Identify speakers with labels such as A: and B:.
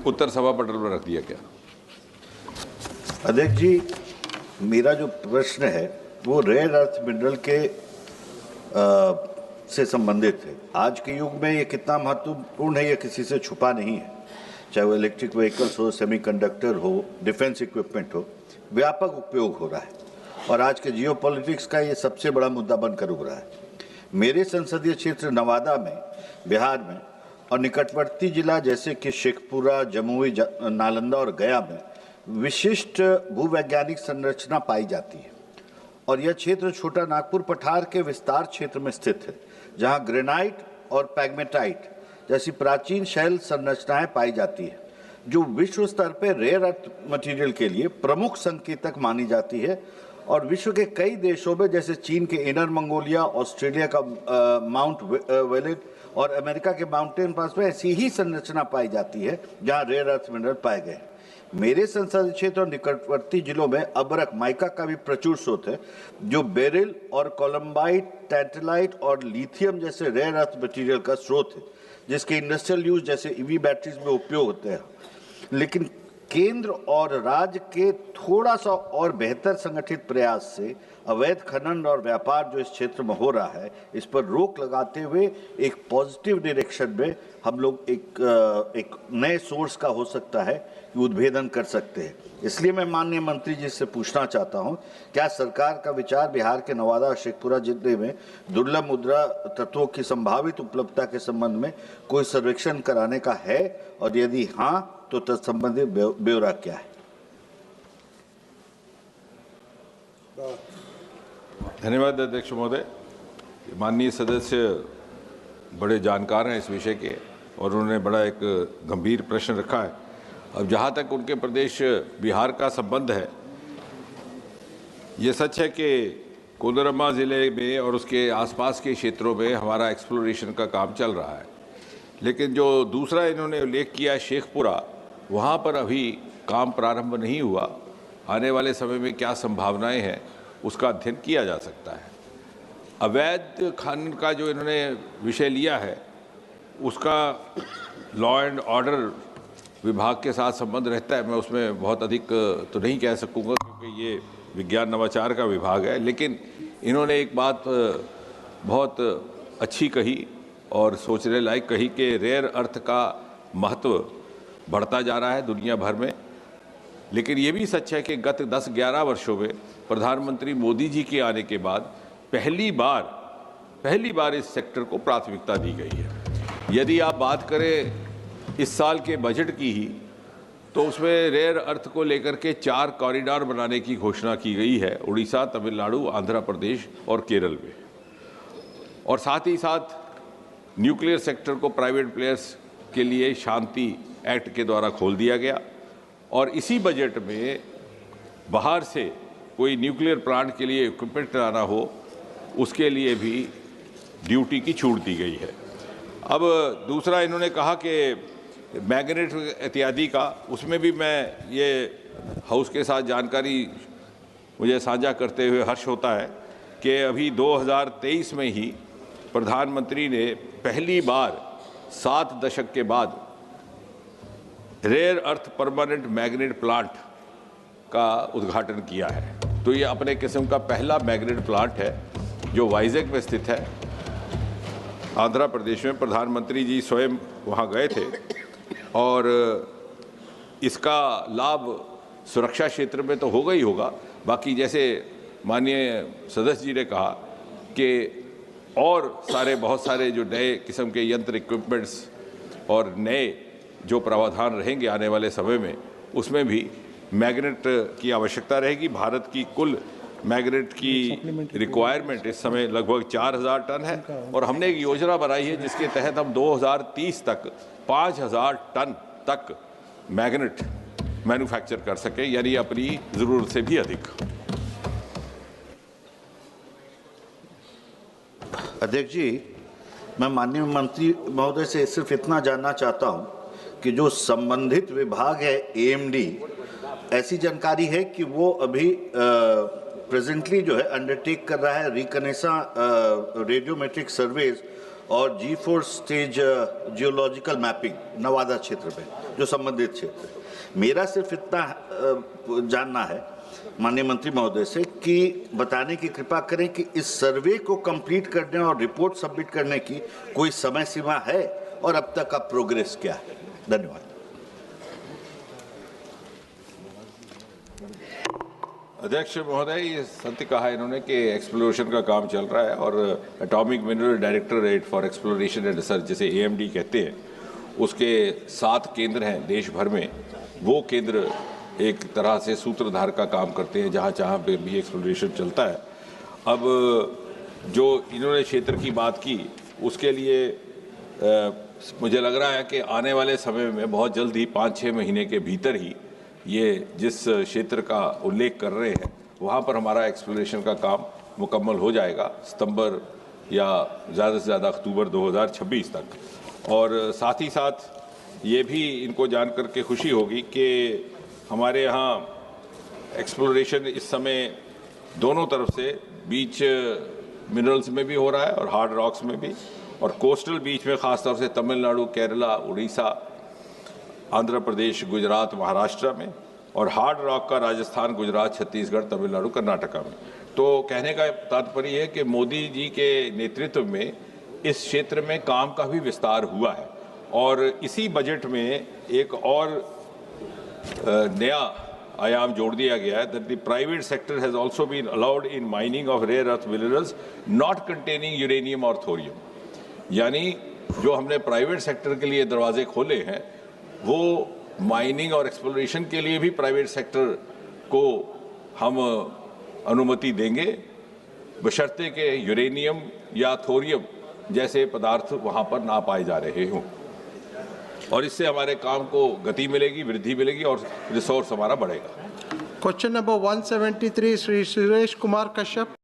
A: उत्तर सभा पटल पर रख दिया क्या?
B: अध्यक्ष जी, मेरा जो प्रश्न है वो रेयर अर्थ मिनरल के से संबंधित है। आज के युग में ये कितना महत्वपूर्ण है ये किसी से छुपा नहीं है। चाहे वो इलेक्ट्रिक व्हीकल्स हो, सेमीकंडक्टर हो, डिफेंस इक्विपमेंट हो, व्यापक उपयोग हो रहा है और आज के जियोपॉलिटिक्स का ये सबसे बड़ा मुद्दा बनकर उभरा है। मेरे संसदीय क्षेत्र नवादा में, बिहार में और निकटवर्ती जिला जैसे कि शेखपुरा, जमुई, नालंदा और गया में विशिष्ट भूवैज्ञानिक संरचना पाई जाती है और यह क्षेत्र छोटा नागपुर पठार के विस्तार क्षेत्र में स्थित है, जहां ग्रेनाइट और पैगमेटाइट जैसी प्राचीन शैल संरचनाएं पाई जाती है, जो विश्व स्तर पर रेयर अर्थ मटेरियल के लिए प्रमुख संकेतक मानी जाती है और विश्व के कई देशों में जैसे चीन के इनर मंगोलिया, ऑस्ट्रेलिया का माउंट वेलेट और अमेरिका के माउंटेन पास में ऐसी ही संरचना पाई जाती है जहां रेयर अर्थ मिनरल पाए गए। मेरे संसदीय क्षेत्र और निकटवर्ती जिलों में अबरक, माइका का भी प्रचुर स्रोत है, जो बेरिल और कोलम्बाइट, टैंटलाइट और लिथियम जैसे रेयर अर्थ मटेरियल का स्रोत है, जिसके इंडस्ट्रियल यूज जैसे ईवी बैटरीज में उपयोग होते हैं। लेकिन केंद्र और राज्य के थोड़ा सा और बेहतर संगठित प्रयास से अवैध खनन और व्यापार जो इस क्षेत्र में हो रहा है, इस पर रोक लगाते हुए एक पॉजिटिव डायरेक्शन में हम लोग एक नए सोर्स का हो सकता है कि उद्भेदन कर सकते हैं। इसलिए मैं माननीय मंत्री जी से पूछना चाहता हूं, क्या सरकार का विचार बिहार के नवादा और शेखपुरा जिले में दुर्लभ मुद्रा तत्वों की संभावित उपलब्धता के संबंध में कोई सर्वेक्षण कराने का है और यदि हाँ तो तत्संबंधित ब्यौरा क्या है?
A: धन्यवाद अध्यक्ष महोदय। माननीय सदस्य बड़े जानकार हैं इस विषय के और उन्होंने बड़ा एक गंभीर प्रश्न रखा है। अब जहाँ तक उनके प्रदेश बिहार का संबंध है, ये सच है कि कोदरमा ज़िले में और उसके आसपास के क्षेत्रों में हमारा एक्सप्लोरेशन का काम चल रहा है, लेकिन जो दूसरा इन्होंने उल्लेख किया शेखपुरा, वहाँ पर अभी काम प्रारंभ नहीं हुआ। आने वाले समय में क्या संभावनाएं हैं उसका अध्ययन किया जा सकता है। अवैध खनन का जो इन्होंने विषय लिया है उसका लॉ एंड ऑर्डर विभाग के साथ संबंध रहता है। मैं उसमें बहुत अधिक तो नहीं कह सकूँगा क्योंकि ये विज्ञान नवाचार का विभाग है, लेकिन इन्होंने एक बात बहुत अच्छी कही और सोचने लायक कही कि रेयर अर्थ का महत्व बढ़ता जा रहा है दुनिया भर में। लेकिन ये भी सच है कि गत 10-11 वर्षों में प्रधानमंत्री मोदी जी के आने के बाद पहली बार इस सेक्टर को प्राथमिकता दी गई है। यदि आप बात करें इस साल के बजट की ही, तो उसमें रेयर अर्थ को लेकर के 4 कॉरिडोर बनाने की घोषणा की गई है, उड़ीसा, तमिलनाडु, आंध्र प्रदेश और केरल में। और साथ ही साथ न्यूक्लियर सेक्टर को प्राइवेट प्लेयर्स के लिए शांति एक्ट के द्वारा खोल दिया गया और इसी बजट में बाहर से कोई न्यूक्लियर प्लांट के लिए इक्विपमेंट लाना हो उसके लिए भी ड्यूटी की छूट दी गई है। अब दूसरा इन्होंने कहा कि मैग्नेट इत्यादि का, उसमें भी मैं ये हाउस के साथ जानकारी मुझे साझा करते हुए हर्ष होता है कि अभी 2023 में ही प्रधानमंत्री ने पहली बार 7 दशक के बाद rare earth permanent magnet plant का उद्घाटन किया है। तो ये अपने किस्म का पहला मैग्नेट प्लांट है जो वाइजैक में स्थित है, आंध्र प्रदेश में। प्रधानमंत्री जी स्वयं वहाँ गए थे और इसका लाभ सुरक्षा क्षेत्र में तो होगा ही होगा, बाकी जैसे माननीय सदस्य जी ने कहा कि और बहुत सारे जो नए किस्म के यंत्र, इक्विपमेंट्स और नए जो प्रावधान रहेंगे आने वाले समय में, उसमें भी मैग्नेट की आवश्यकता रहेगी। भारत की कुल मैग्नेट की रिक्वायरमेंट इस समय लगभग 4000 टन है और हमने एक योजना बनाई है जिसके तहत हम 2030 तक 5000 टन तक मैग्नेट मैन्युफैक्चर कर सकें, यानी अपनी ज़रूरत से भी अधिक।
B: अध्यक्ष जी, मैं माननीय मंत्री महोदय से सिर्फ इतना जानना चाहता हूं कि जो संबंधित विभाग है AMD, ऐसी जानकारी है कि वो अभी प्रेजेंटली जो है अंडरटेक कर रहा है रिकनेसा रेडियोमेट्रिक सर्वेज और G4 stage geological mapping Nawada क्षेत्र में जो संबंधित क्षेत्र है। मेरा सिर्फ इतना जानना है माननीय मंत्री महोदय से कि बताने की कृपा करें कि इस सर्वे को कंप्लीट करने और रिपोर्ट सबमिट करने की कोई समय सीमा है और अब तक का प्रोग्रेस क्या है। धन्यवाद।
A: अध्यक्ष महोदय, ये सत्य कहा इन्होंने कि एक्सप्लोरेशन का काम चल रहा है और atomic mineral directorate for exploration and research, जिसे AMD कहते हैं, उसके 7 केंद्र हैं देश भर में। वो केंद्र एक तरह से सूत्रधार का काम करते हैं जहाँ जहाँ पे भी एक्सप्लोरेशन चलता है। अब जो इन्होंने क्षेत्र की बात की, उसके लिए मुझे लग रहा है कि आने वाले समय में बहुत जल्द ही 5-6 महीने के भीतर ही ये जिस क्षेत्र का उल्लेख कर रहे हैं वहाँ पर हमारा एक्सप्लोरेशन का काम मुकम्मल हो जाएगा सितंबर या ज़्यादा से ज़्यादा अक्टूबर 2026 तक। और साथ ही साथ ये भी इनको जान करके खुशी होगी कि हमारे यहाँ एक्सप्लोरेशन इस समय दोनों तरफ से बीच मिनरल्स में भी हो रहा है और हार्ड रॉक्स में भी, और कोस्टल बीच में ख़ास तौर से तमिलनाडु, केरला, उड़ीसा, आंध्र प्रदेश, गुजरात, महाराष्ट्र में, और हार्ड रॉक का राजस्थान, गुजरात, छत्तीसगढ़, तमिलनाडु, कर्नाटका में। तो कहने का तात्पर्य है कि मोदी जी के नेतृत्व में इस क्षेत्र में काम का भी विस्तार हुआ है। और इसी बजट में एक और नया आयाम जोड़ दिया गया है that the private sector has also been allowed in mining of rare earth minerals not containing uranium or thorium। यानी जो हमने प्राइवेट सेक्टर के लिए दरवाजे खोले हैं वो माइनिंग और एक्सप्लोरेशन के लिए भी प्राइवेट सेक्टर को हम अनुमति देंगे, बशर्ते के यूरेनियम या थोरियम जैसे पदार्थ वहाँ पर ना पाए जा रहे हों। और इससे हमारे काम को गति मिलेगी, वृद्धि मिलेगी और रिसोर्स हमारा बढ़ेगा।
C: Question number 173 Shri Suresh Kumar Kashyap.